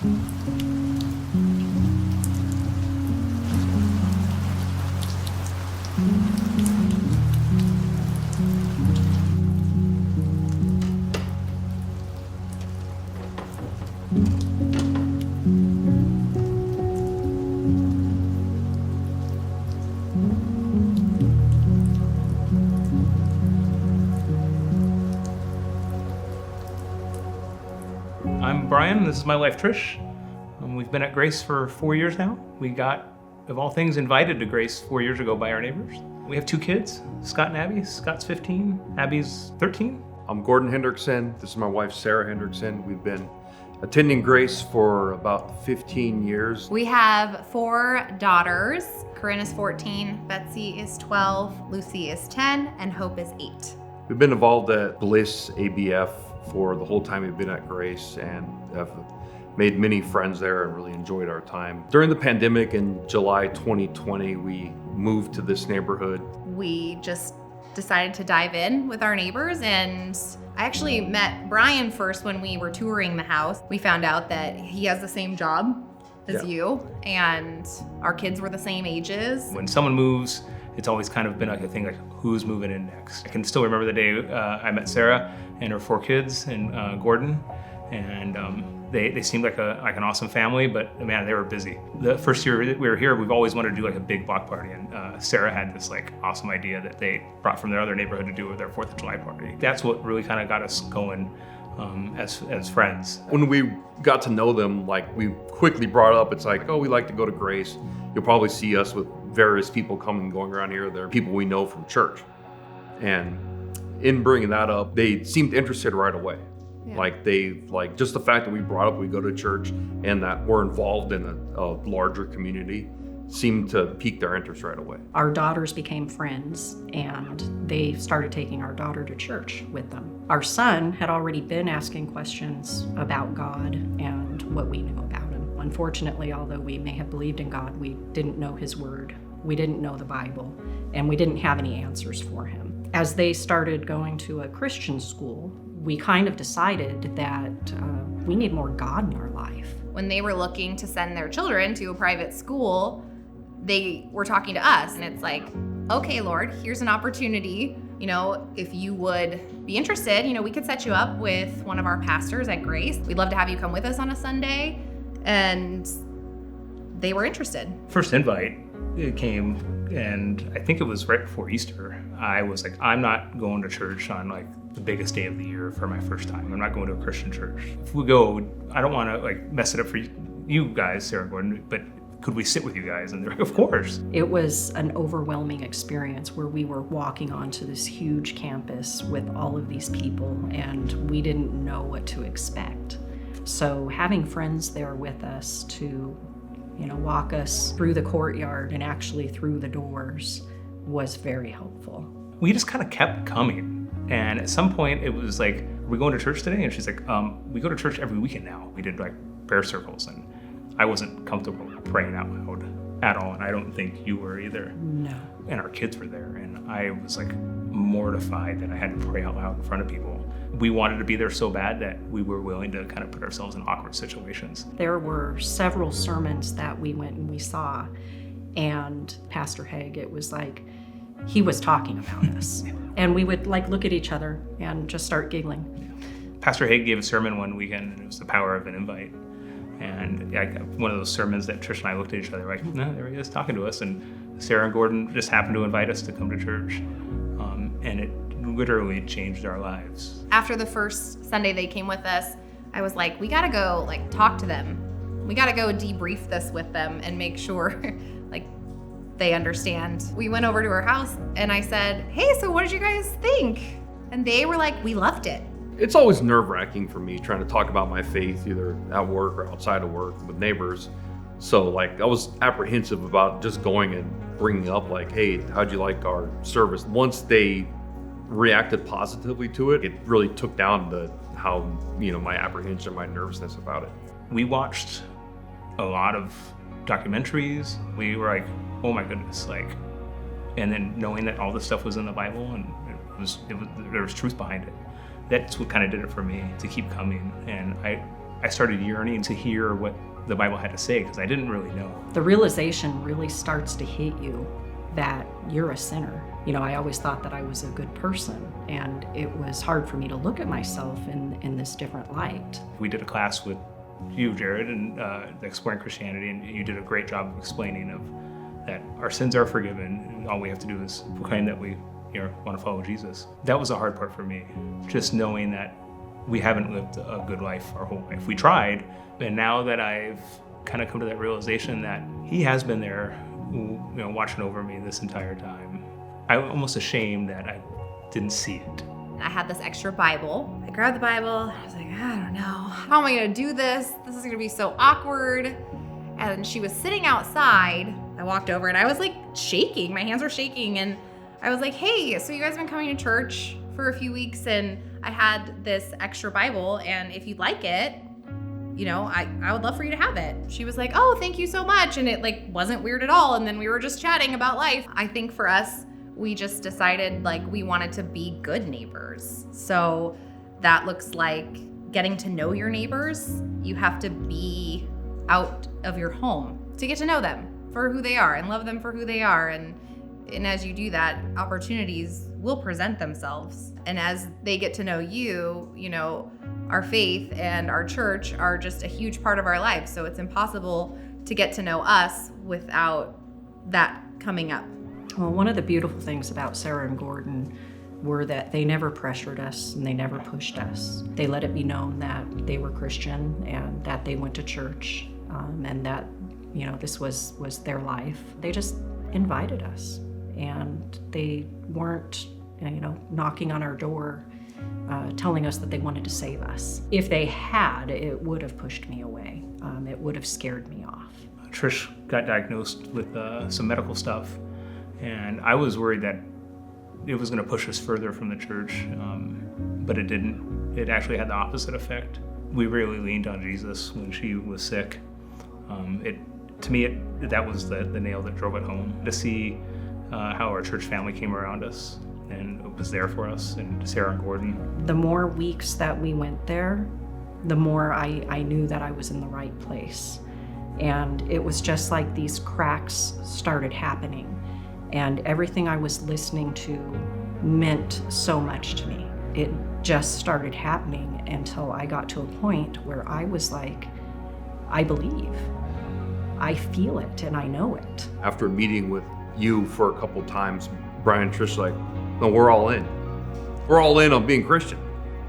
I'm Brian, this is my wife Trish. We've been at Grace for 4 years now. We got, of all things, invited to Grace 4 years ago by our neighbors. We have 2 kids, Scott and Abby. Scott's 15, Abby's 13. I'm Gordon Hendrickson. This is my wife, Sarah Hendrickson. We've been attending Grace for about 15 years. We have 4 daughters. Corinne is 14, Betsy is 12, Lucy is 10, and Hope is 8. We've been involved at Bliss ABF for the whole time we've been at Grace and have made many friends there and really enjoyed our time. During the pandemic in July 2020, we moved to this neighborhood. We just decided to dive in with our neighbors, and I actually met Brian first when we were touring the house. We found out that he has the same job as you, and our kids were the same ages. When someone moves, it's always kind of been like a thing, like who's moving in next. I can still remember the day I met Sarah and her 4 kids and Gordon, and they seemed like an awesome family, but man, they were busy. The first year we were here, we've always wanted to do like a big block party, and Sarah had this like awesome idea that they brought from their other neighborhood to do with their 4th of July party. That's what really kind of got us going as friends. When we got to know them, like we quickly brought up, it's like, oh, we like to go to Grace. You'll probably see us with various people coming and going around here. They're people we know from church. And in bringing that up, they seemed interested right away. Yeah. Like just the fact that we brought up we go to church and that we're involved in a larger community seemed to pique their interest right away. Our daughters became friends, and they started taking our daughter to church with them. Our son had already been asking questions about God and what we knew about him. Unfortunately, although we may have believed in God, we didn't know his word, we didn't know the Bible, and we didn't have any answers for him. As they started going to a Christian school, we kind of decided that we need more God in our life. When they were looking to send their children to a private school, they were talking to us, and it's like, okay, Lord, here's an opportunity. You know, if you would be interested, you know, we could set you up with one of our pastors at Grace. We'd love to have you come with us on a Sunday. And they were interested. First invite, it came, and I think it was right before Easter. I was like, I'm not going to church on like the biggest day of the year for my first time. I'm not going to a Christian church. If we go, I don't want to like mess it up for you guys, Sarah and Gordon, but could we sit with you guys? And they're like, of course. It was an overwhelming experience where we were walking onto this huge campus with all of these people, and we didn't know what to expect. So having friends there with us to, walk us through the courtyard and actually through the doors was very helpful. We just kind of kept coming. And at some point it was like, are we going to church today? And she's like, we go to church every weekend now. We did like prayer circles, and I wasn't comfortable praying out loud at all. And I don't think you were either. No. And our kids were there. And I was like mortified that I had to pray out loud in front of people. We wanted to be there so bad that we were willing to kind of put ourselves in awkward situations. There were several sermons that we went and we saw, and Pastor Haig, it was like he was talking about us. And we would like look at each other and just start giggling. Yeah. Pastor Haig gave a sermon one weekend, and it was the power of an invite. And one of those sermons that Trish and I looked at each other like, no, there he is talking to us. And Sarah and Gordon just happened to invite us to come to church. And it literally changed our lives. After the first Sunday they came with us, I was like, we gotta go talk to them. We gotta go debrief this with them and make sure they understand. We went over to her house and I said, hey, so what did you guys think? And they were like, we loved it. It's always nerve-wracking for me trying to talk about my faith, either at work or outside of work with neighbors. So I was apprehensive about just going and bringing up hey, how'd you like our service? Once they reacted positively to it, it really took down how my apprehension, my nervousness about it. We watched a lot of documentaries. We were like, oh my goodness, and then knowing that all this stuff was in the Bible and there was truth behind it. That's what kind of did it for me to keep coming. And I started yearning to hear what the Bible had to say because I didn't really know. The realization really starts to hit you that you're a sinner. You know, I always thought that I was a good person, and it was hard for me to look at myself in this different light. We did a class with you, Jared, and Exploring Christianity, and you did a great job of explaining that our sins are forgiven, and all we have to do is proclaim that we want to follow Jesus. That was the hard part for me, just knowing that we haven't lived a good life our whole life. We tried, and now that I've kind of come to that realization that He has been there, watching over me this entire time, I'm almost ashamed that I didn't see it. I had this extra Bible. I grabbed the Bible. I was like, I don't know. How am I going to do this? This is going to be so awkward. And she was sitting outside. I walked over and I was like shaking. My hands were shaking. And I was like, hey, so you guys have been coming to church for a few weeks and I had this extra Bible. And if you'd like it, I would love for you to have it. She was like, oh, thank you so much. And it wasn't weird at all. And then we were just chatting about life. I think for us, we just decided we wanted to be good neighbors. So that looks like getting to know your neighbors. You have to be out of your home to get to know them for who they are and love them for who they are. And as you do that, opportunities will present themselves. And as they get to know you, our faith and our church are just a huge part of our lives. So it's impossible to get to know us without that coming up. Well, one of the beautiful things about Sarah and Gordon were that they never pressured us and they never pushed us. They let it be known that they were Christian and that they went to church and that, this was their life. They just invited us and they weren't, knocking on our door telling us that they wanted to save us. If they had, it would have pushed me away. It would have scared me off. Trish got diagnosed with some medical stuff. And I was worried that it was going to push us further from the church, but it didn't. It actually had the opposite effect. We really leaned on Jesus when she was sick. That was the nail that drove it home. To see how our church family came around us and was there for us, and Sarah and Gordon. The more weeks that we went there, the more I knew that I was in the right place. And it was just like these cracks started happening. And everything I was listening to meant so much to me. It just started happening until I got to a point where I was like, I believe. I feel it and I know it. After meeting with you for a couple times, Brian and Trish no, we're all in. We're all in on being Christian.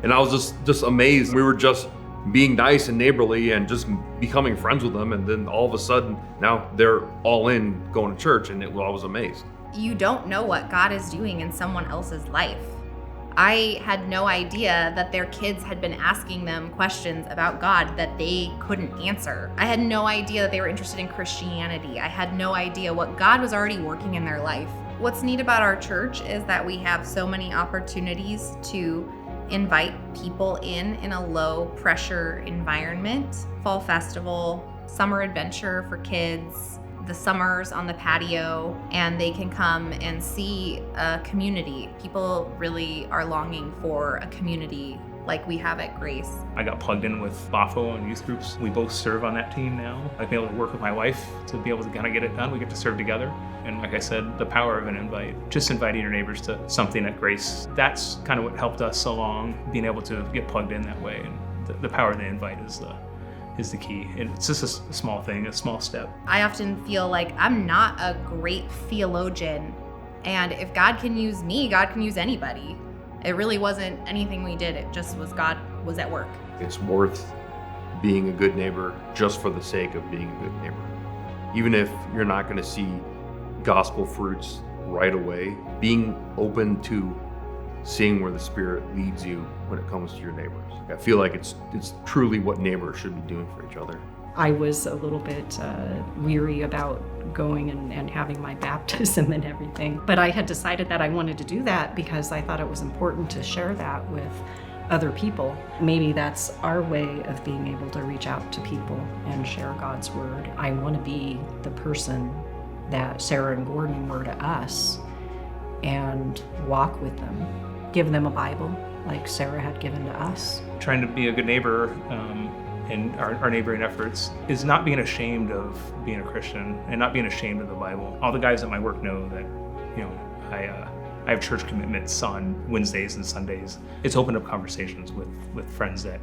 And I was just amazed. We were just being nice and neighborly and just becoming friends with them, and then all of a sudden now they're all in going to church, and I was amazed. You don't know what God is doing in someone else's life. I had no idea that their kids had been asking them questions about God that they couldn't answer. I had no idea that they were interested in Christianity. I had no idea what God was already working in their life. What's neat about our church is that we have so many opportunities to invite people in a low pressure environment. Fall festival, summer adventure for kids, the summers on the patio, and they can come and see a community. People really are longing for a community like we have at Grace. I got plugged in with LAFO and youth groups. We both serve on that team now. I've been able to work with my wife to be able to kind of get it done. We get to serve together. And like I said, the power of an invite, just inviting your neighbors to something at Grace, that's kind of what helped us along, being able to get plugged in that way. And the power of the invite is the key. And it's just a small thing, a small step. I often feel like I'm not a great theologian. And if God can use me, God can use anybody. It really wasn't anything we did. It just was God was at work. It's worth being a good neighbor just for the sake of being a good neighbor. Even if you're not going to see gospel fruits right away, being open to seeing where the Spirit leads you when it comes to your neighbors. I feel like it's truly what neighbors should be doing for each other. I was a little bit weary about going and having my baptism and everything. But I had decided that I wanted to do that because I thought it was important to share that with other people. Maybe that's our way of being able to reach out to people and share God's word. I want to be the person that Sarah and Gordon were to us and walk with them, give them a Bible like Sarah had given to us. Trying to be a good neighbor in our neighboring efforts is not being ashamed of being a Christian and not being ashamed of the Bible. All the guys at my work know that, I have church commitments on Wednesdays and Sundays. It's opened up conversations with friends that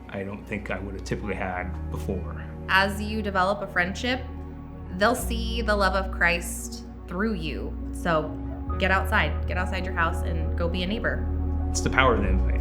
I don't think I would have typically had before. As you develop a friendship, they'll see the love of Christ through you. So get outside your house and go be a neighbor. It's the power of the invite.